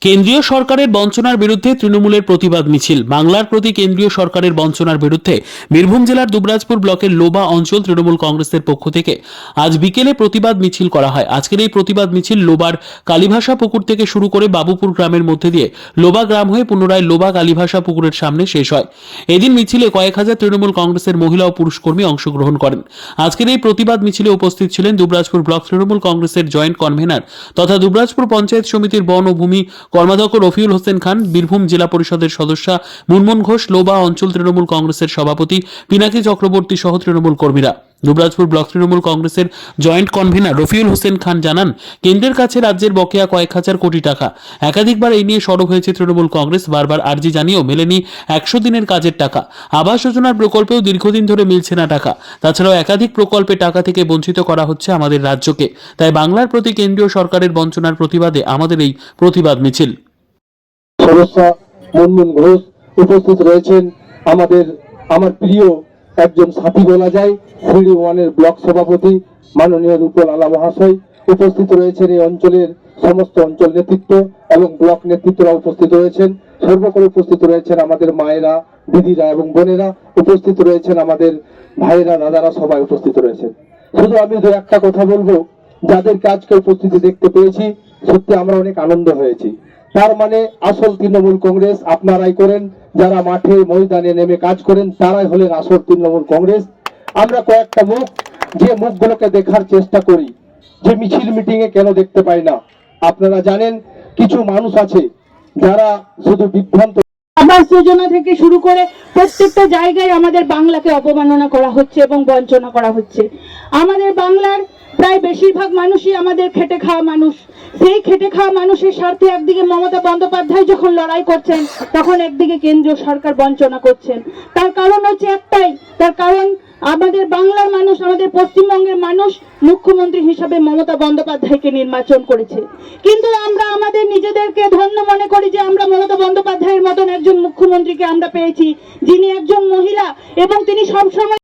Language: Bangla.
কেন্দ্রীয় সরকারের বঞ্চনার বিরুদ্ধে তৃণমূলের প্রতিবাদ মিছিল। বাংলার প্রতি কেন্দ্রীয় সরকারের বঞ্চনার বিরুদ্ধে বীরভূম জেলার দুবরাজপুর ব্লকের লোবা অঞ্চল তৃণমূল কংগ্রেসের পক্ষ থেকে আজ বিকেলে প্রতিবাদ মিছিল করা হয়। আজকের এই প্রতিবাদ মিছিল লোবার কালীভাষা পুকুর থেকে শুরু করে বাবুপুর গ্রামের মধ্যে দিয়ে লোবা গ্রাম হয়ে পুনরায় লোবা কালীভাষা পুকুরের সামনে শেষ হয়। এদিন মিছিলে কয়েক হাজার তৃণমূল কংগ্রেসের মহিলা ও পুরুষ কর্মী অংশগ্রহণ করেন। আজকের এই প্রতিবাদ মিছিলে উপস্থিত ছিলেন দুবরাজপুর ব্লক তৃণমূল কংগ্রেসের জয়েন্ট কনভেনর তথা দুবরাজপুর পঞ্চায়েত সমিতির বন ও ভূমি কর্মাধ্যক্ষ রফিউল হোসেন খান, বীরভূম জেলা পরিষদের সদস্যা মুনমুন ঘোষ, লোবা অঞ্চল তৃণমূল কংগ্রেসের সভাপতি পিনাকি চক্রবর্তী সহ তৃণমূল কর্মীরা। দুবরাজপুর ব্লক তৃণমূল কংগ্রেসের জয়েন্ট কনভেনর রফিউল হোসেন খান জানান, কেন্দ্রের কাছে রাজ্যের বকেয়া কয়েক হাজার কোটি টাকা। একাধিকবার এই নিয়ে সরব হয়েছে তৃণমূল কংগ্রেস, বারবার আর্জি জানিয়েও মেলেনি 100 দিনের কাজের টাকা। আবাস যোজনার প্রকল্পেও দীর্ঘদিন ধরে মিলছে না টাকা। তাছাড়াও একাধিক প্রকল্পে টাকা থেকে বঞ্চিত করা হচ্ছে আমাদের রাজ্যকে। তাই বাংলার প্রতি কেন্দ্রীয় সরকারের বঞ্চনার প্রতিবাদে আমাদের এই প্রতিবাদ মিছিল। সদস্যা মুনমুন ঘোষ উপস্থিত রয়েছেন। আমার প্রিয় একজন সাথী বলা যায়, সিডি ওয়ানের ব্লক সভাপতি মাননীয় রূপল আলা মহাশয় উপস্থিত রয়েছেন। এই অঞ্চলের সমস্ত অঞ্চল নেতৃত্ব এবং ব্লক নেতৃত্বরা উপস্থিত রয়েছেন। সর্বোপরি উপস্থিত রয়েছেন আমাদের মায়েরা, দিদিরা এবং বোনেরা, উপস্থিত রয়েছেন আমাদের ভাইয়েরা, দাদারা, সবাই উপস্থিত রয়েছেন। শুধু আমি দু একটা কথা বলবো, যাদেরকে আজকে উপস্থিতি দেখতে পেয়েছি, সত্যি আমরা অনেক আনন্দ হয়েছি। তার মানে আসল তৃণমূল কংগ্রেস আপনারাই করেন, যারা মাঠে ময়দানে নেমে কাজ করেন তারাই হলেন আসল তৃণমূল কংগ্রেস। আমরা কয়েকটা মুখ, যে মুখগুলোকে দেখার চেষ্টা করি, যে মিছিল মিটিং এ কেন দেখতে পাই না, আপনারা জানেন কিছু মানুষ আছে যারা শুধু বিভ্রান্ত। আবাস যোজনা থেকে শুরু করে প্রত্যেকটা জায়গায় আমাদের বাংলাকে অপমাননা করা হচ্ছে এবং বঞ্চনা করা হচ্ছে। আমাদের বাংলার প্রায় বেশিরভাগ মানুষই আমাদের খেটে খাওয়া মানুষ। সেই খেটে খাওয়া মানুষের স্বার্থে একদিকে মমতা বন্দ্যোপাধ্যায় যখন লড়াই করছেন, তখন একদিকে কেন্দ্রীয় সরকার বঞ্চনা করছেন। তার কারণ হচ্ছে একটাই, তার কারণ আমাদের বাংলার মানুষ, আমাদের পশ্চিমবঙ্গের মানুষ মুখ্যমন্ত্রী হিসাবে মমতা বন্দ্যোপাধ্যায়কে নির্বাচন করেছে। কিন্তু আমরা আমাদের নিজেদেরকে ধন্য মনে করি যে আমরা মমতা বন্দ্যোপাধ্যায়ের মতন একজন মুখ্যমন্ত্রীকে আমরা পেয়েছি, যিনি একজন মহিলা এবং তিনি সবসময়